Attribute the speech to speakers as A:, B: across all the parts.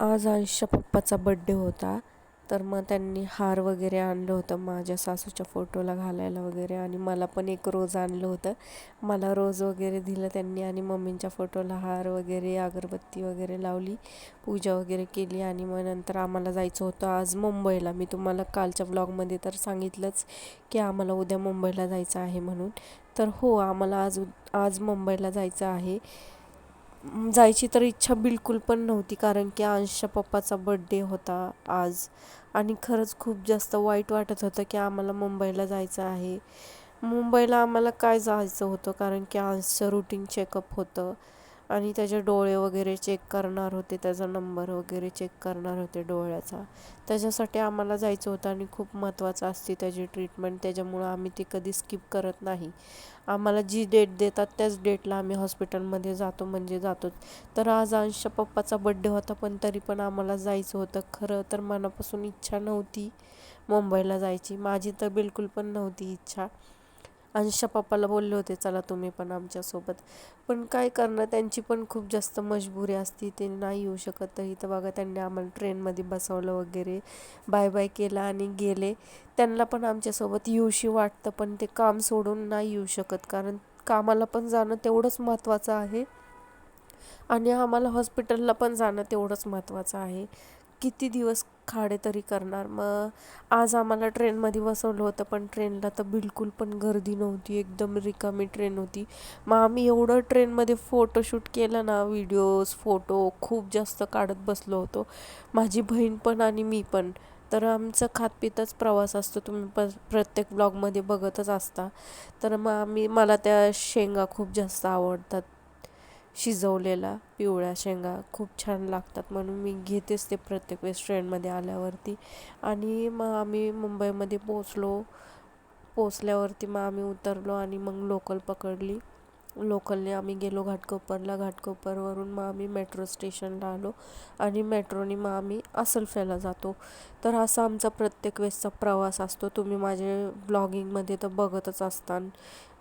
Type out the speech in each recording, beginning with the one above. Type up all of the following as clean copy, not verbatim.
A: आज अंशच्या पप्पाचा बड्डे होता. तर मग त्यांनी हार वगैरे आणलं होतं माझ्या सासूच्या फोटोला घालायला वगैरे, आणि मला पण एक रोज आणलं होतं. मला रोज वगैरे दिलं त्यांनी, आणि मम्मींच्या फोटोला हार वगैरे, अगरबत्ती वगैरे लावली, पूजा वगैरे केली. आणि मग नंतर आम्हाला जायचं होतं आज मुंबईला. मी तुम्हाला कालच्या व्लॉगमध्ये तर सांगितलंच की आम्हाला उद्या मुंबईला जायचं आहे म्हणून. तर हो, आम्हाला आज आज मुंबईला जायचं आहे. जायची तर इच्छा बिलकुल पण नव्हती, कारण की अंशच्या पप्पाचा बड्डे होता आज. आणि खरंच खूप जास्त वाईट वाटत होतं की आम्हाला मुंबईला जायचं आहे. मुंबईला आम्हाला काय जायचं होतं, कारण की अंशचं रुटीन चेकअप होतं आणि त्याचे डोळे वगैरे चेक करणार होते, त्याचा नंबर वगैरे चेक करणार होते डोळ्याचा. त्याच्यासाठी आम्हाला जायचं होतं आणि खूप महत्त्वाचं असते त्याची ट्रीटमेंट. त्याच्यामुळं आम्ही ती कधी स्किप करत नाही. आम्हाला जी डेट देतात त्याच डेटला आम्ही हॉस्पिटलमध्ये जातो म्हणजे जातोच. तर आज अंशच्या पप्पाचा बड्डे होता, पण तरी पण आम्हाला जायचं होतं. खरं तर मनापासून इच्छा नव्हती मुंबईला जायची, माझी तर बिलकुल पण नव्हती इच्छा. अंशच्या पप्पाला बोलले होते चला तुम्ही पण आमच्यासोबत, पण काय करणार, त्यांची पण खूप जास्त मजबुरी असती, ते नाही येऊ शकत. तर इथं बघा, त्यांनी आम्हाला ट्रेनमध्ये बसवलं वगैरे, बाय बाय केलं आणि गेले. त्यांना पण आमच्यासोबत येऊशी वाटतं, पण ते काम सोडून नाही येऊ शकत, कारण कामाला पण जाणं तेवढंच महत्त्वाचं आहे आणि आम्हाला हॉस्पिटलला पण जाणं तेवढंच महत्त्वाचं आहे. किती दिवस खाडे तरी करणार. मग आज आम्हाला ट्रेनमध्ये बसवलं होतं, पण ट्रेनला तर बिलकुल पण गर्दी नव्हती, एकदम रिकामी ट्रेन होती. मग आम्ही एवढं ट्रेनमध्ये फोटोशूट केलं ना, व्हिडिओज फोटो खूप जास्त काढत बसलो होतो, माझी बहीण पण आणि मी पण. तर आमचं खातपीतच प्रवास असतो, तुम्ही प्रत्येक ब्लॉगमध्ये बघतच असता. तर मग मला त्या शेंगा खूप जास्त आवडतात, शिजवलेल्या पिवळ्या शेंगा खूप छान लागतात, म्हणून मी घेतेच ते प्रत्येक वेळेस ट्रेनमध्ये आल्यावरती. आणि मग आम्ही मुंबईमध्ये पोचल्यावरती मग आम्ही उतरलो आणि मग लोकल पकडली. लोकलने आम्ही गेलो घाटकोपरला. घाटकोपरवरून मग आम्ही मेट्रो स्टेशनला आलो आणि मेट्रोने मग आम्ही असलफ्याला जातो. तर असा आमचा प्रत्येक वेळेसचा प्रवास असतो, तुम्ही माझे ब्लॉगिंगमध्ये तर बघतच असता.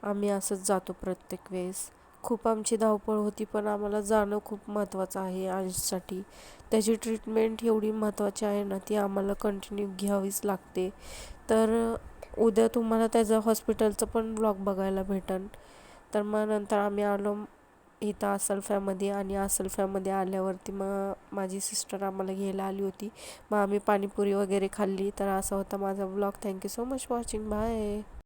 A: आम्ही असंच जातो प्रत्येक वेळेस. खूप आमची धावपळ होती, पण आम्हाला जाणं खूप महत्त्वाचं आहे आयुषसाठी. त्याची ट्रीटमेंट एवढी महत्त्वाची आहे ना, ती आम्हाला कंटिन्यू घ्यावीच लागते. तर उद्या तुम्हाला त्याचं हॉस्पिटलचं पण ब्लॉग बघायला भेटेल. तर मग नंतर आम्ही आलो इथं असलफ्यामध्ये, आणि असलफ्यामध्ये आल्यावरती मग माझी सिस्टर आम्हाला घ्यायला आली होती. मग आम्ही पाणीपुरी वगैरे खाल्ली. तर असा होता माझा blog. Thank you so much watching. Bye.